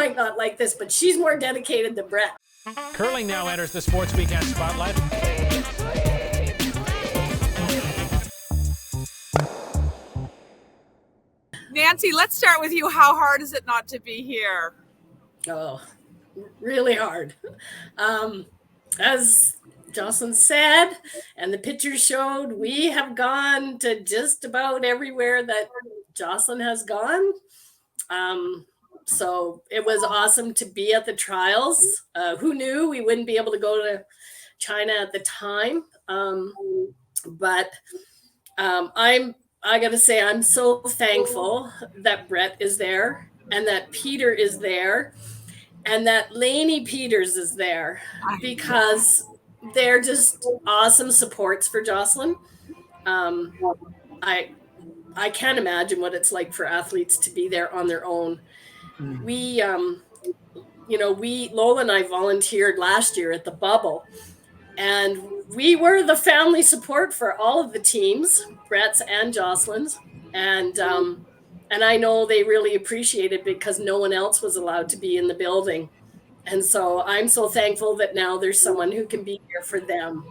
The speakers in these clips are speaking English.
might not like this, but she's more dedicated than Brett. Curling now enters the Sports Weekend spotlight. Nancy, let's start with you. How hard is it not to be here? Oh, really hard. As Jocelyn said, and the pictures showed, we have gone to just about everywhere that Jocelyn has gone. So it was awesome to be at the trials. Who knew we wouldn't be able to go to China at the time? But I got to say, I'm so thankful that Brett is there and that Peter is there and that Lainey Peters is there, because they're just awesome supports for Jocelyn. I can't imagine what it's like for athletes to be there on their own. We, Lola and I volunteered last year at the Bubble, and we were the family support for all of the teams, Brett's and Jocelyn's. And I know they really appreciate it because no one else was allowed to be in the building. And so I'm so thankful that now there's someone who can be here for them.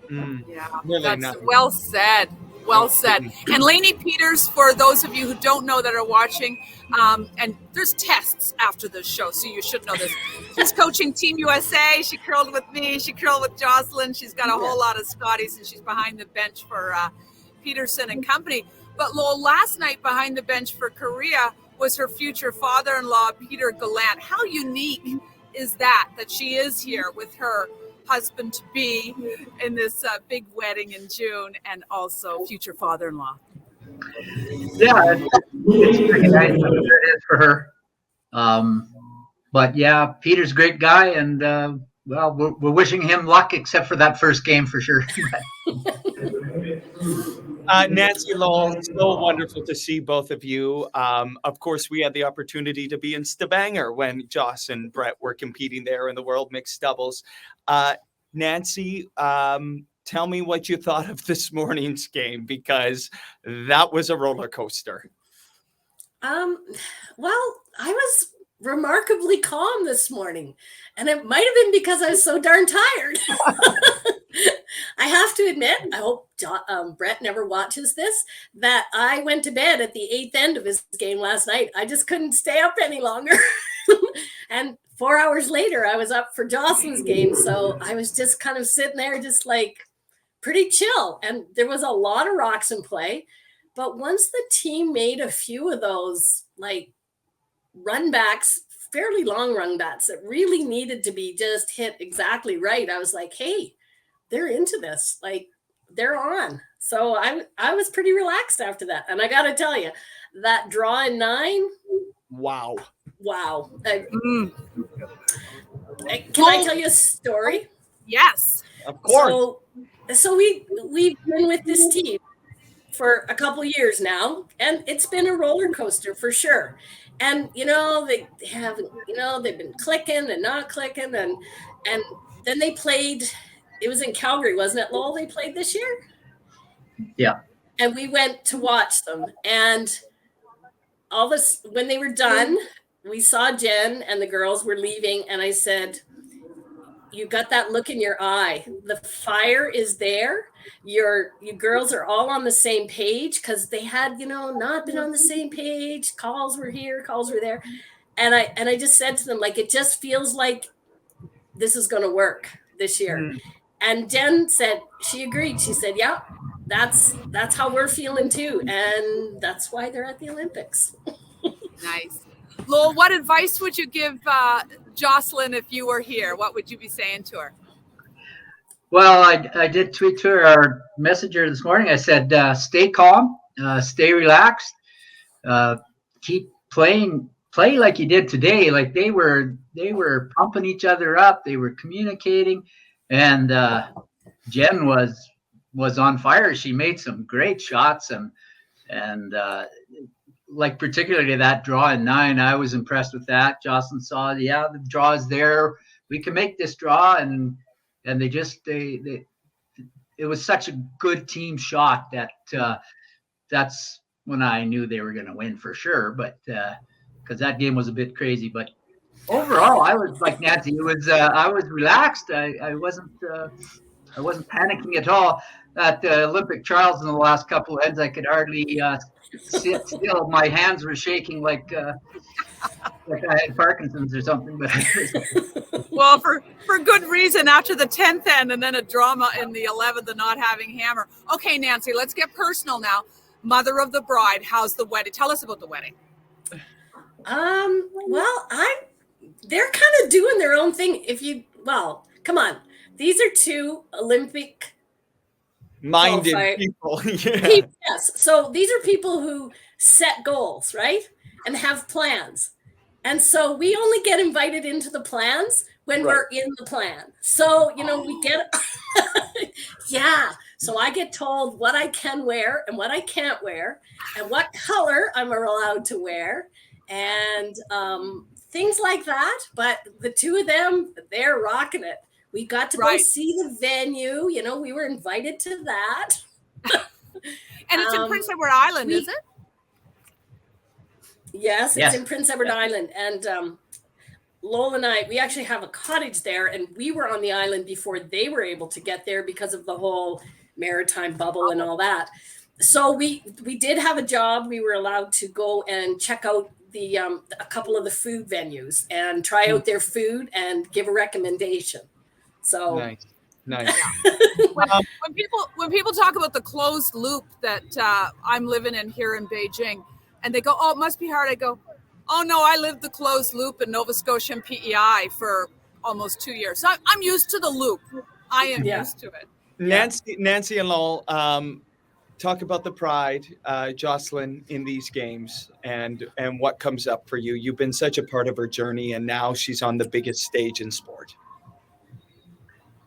Yeah, that's well said. Well said. And Lainey Peters, for those of you who don't know that are watching, and there's tests after this show, so you should know this. She's coaching Team USA. She curled with me. She curled with Jocelyn. She's got a whole lot of Scotties, and she's behind the bench for Peterson and company. But Lowell, last night behind the bench for Korea was her future father-in-law, Peter Gallant. How unique is that she is here with her husband-to-be in this big wedding in June, and also future father-in-law? Yeah, it's pretty nice that it is for her. But yeah, Peter's a great guy, and we're wishing him luck, except for that first game for sure. Nancy, Lowell, so wonderful to see both of you. Of course, we had the opportunity to be in Stavanger when Joss and Brett were competing there in the World Mixed Doubles. Nancy, tell me what you thought of this morning's game, because that was a roller coaster. Well, I was remarkably calm this morning, and it might have been because I was so darn tired. I have to admit, I hope Brett never watches this, that I went to bed at the 8th end of his game last night. I just couldn't stay up any longer. And 4 hours later, I was up for Jocelyn's game. So I was just kind of sitting there, just like pretty chill. And there was a lot of rocks in play. But once the team made a few of those like run backs, fairly long run backs that really needed to be just hit exactly right, I was like, hey, they're into this. Like, they're on. So I was pretty relaxed after that. And I got to tell you, that draw in 9. Wow. Can I tell you a story? Yes. Of course. So we've been with this team for a couple of years now, and it's been a roller coaster for sure. And, they haven't, they've been clicking and not clicking. And then they played, it was in Calgary, wasn't it, Lowell, they played this year? Yeah. And we went to watch them. And all this, when they were done, we saw Jen and the girls were leaving. And I said, you got that look in your eye. The fire is there. You girls are all on the same page, because they had, not been on the same page. Calls were here, calls were there. And I just said to them, like, it just feels like this is going to work this year. Mm. And Jen said, she agreed. She said, yeah, that's how we're feeling too. And that's why they're at the Olympics. Nice. Lowell, what advice would you give Jocelyn if you were here? What would you be saying to her? Well, I did tweet to her or message her this morning. I said, stay calm, stay relaxed, keep playing, play like you did today. Like they were pumping each other up. They were communicating, and Jen was on fire. She made some great shots, and like particularly that draw in 9, I was impressed with that. Jocelyn saw, the draw is there. We can make this draw, and they it was such a good team shot that that's when I knew they were going to win for sure. But because that game was a bit crazy, but Overall, I was like Nancy. It was I was relaxed. I wasn't panicking at all. At the Olympic trials in the last couple of ends, I could hardly sit still. My hands were shaking like I had Parkinson's or something. But well, for good reason. After the 10th end, and then a drama in the 11th, the not having hammer. Okay, Nancy, let's get personal now. Mother of the bride, how's the wedding? Tell us about the wedding. Well, they're kind of doing their own thing. Come on. These are two Olympic minded people. Yeah. Yes. So these are people who set goals, right? And have plans. And so we only get invited into the plans when we're in the plan. So, we get, yeah. So I get told what I can wear and what I can't wear and what color I'm allowed to wear and things like that. But the two of them, they're rocking it. We got to go see the venue. We were invited to that. And it's in Prince Edward Island, is it? Yes, it's in Prince Edward Island. And Lowell and I, we actually have a cottage there, and we were on the island before they were able to get there because of the whole maritime bubble and all that. So we did have a job. We were allowed to go and check out a couple of the food venues and try out their food and give a recommendation. So nice. when people talk about the closed loop that I'm living in here in Beijing, and they go, "Oh, it must be hard." I go, "Oh no, I lived the closed loop in Nova Scotia and PEI for almost 2 years. So I'm used to the loop. I am used to it." Nancy and Lowell, talk about the pride, Jocelyn, in these games and what comes up for you. You've been such a part of her journey, and now she's on the biggest stage in sport.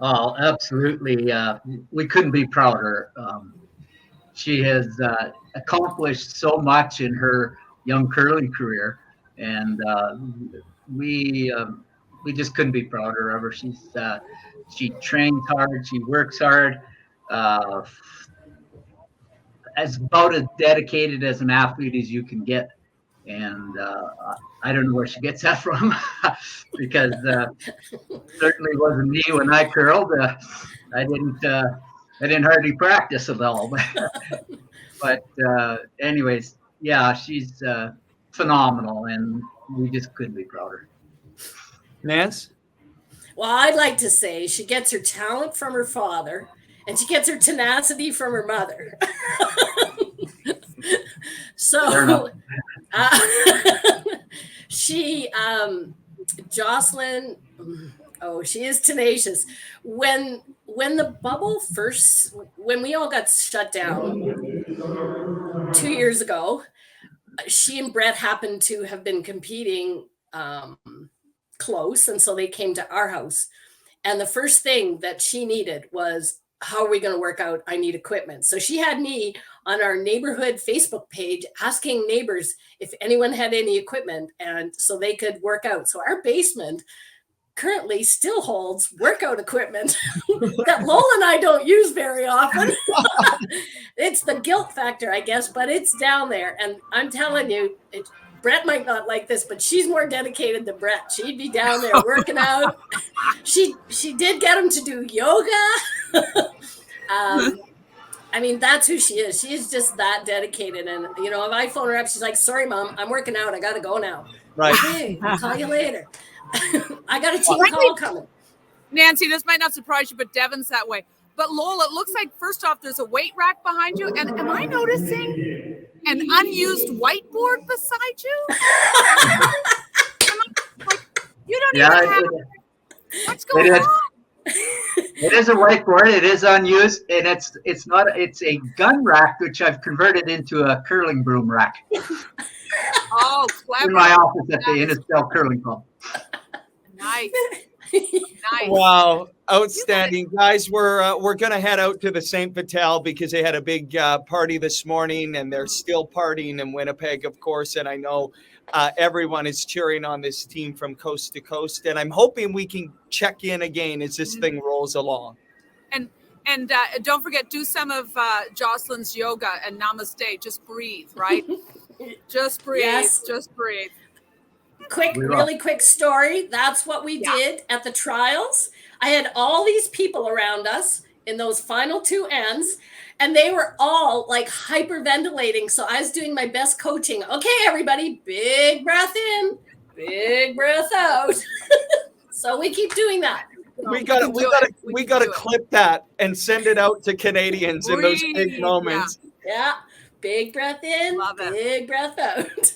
Oh, absolutely. We couldn't be prouder. She has accomplished so much in her young curling career, and we just couldn't be prouder of her. She trains hard, she works hard, as about as dedicated as an athlete as you can get. And I don't know where she gets that from, because certainly wasn't me when I curled. I didn't hardly practice at all. But anyways, yeah, she's phenomenal, and we just couldn't be prouder. Nance? Well, I'd like to say she gets her talent from her father, and she gets her tenacity from her mother. So Jocelyn, she is tenacious. When the bubble when we all got shut down 2 years ago, she and Brett happened to have been competing close, and so they came to our house. And the first thing that she needed was, how are we going to work out? I need equipment. So she had me on our neighborhood Facebook page asking neighbors if anyone had any equipment, and so they could work out. So our basement currently still holds workout equipment that Lowell and I don't use very often. It's the guilt factor, I guess, but it's down there. And I'm telling you, Brett might not like this, but she's more dedicated than Brett. She'd be down there working out. She did get him to do yoga. I mean, that's who she is. She is just that dedicated. And, if I phone her up, she's like, "Sorry, Mom, I'm working out. I got to go now." Right. Okay, I'll call you later. I got a team call coming. Nancy, this might not surprise you, but Devin's that way. But Lowell, it looks like, first off, there's a weight rack behind you. And am I noticing an unused whiteboard beside you? You don't even have what's going on? It is a whiteboard. It is unused, and it's a gun rack, which I've converted into a curling broom rack. Oh, clever! In my office at the Innisfell Curling Club. Nice. Nice. Wow, outstanding, guys. We're gonna head out to the St. Vital because they had a big party this morning, and they're still partying in Winnipeg, of course. And I know everyone is cheering on this team from coast to coast, and I'm hoping we can check in again as this thing rolls along. And don't forget, do some of Jocelyn's yoga and namaste. Just breathe, right? Just breathe. Yes. Just breathe. Really quick story. That's what we did at the trials. I had all these people around us in those final 2 ends, and they were all like hyperventilating. So I was doing my best coaching. Okay, everybody, big breath in, big breath out. So we keep doing that. We gotta clip that and send it out to Canadians in those big moments. Yeah. Big breath in, big breath out.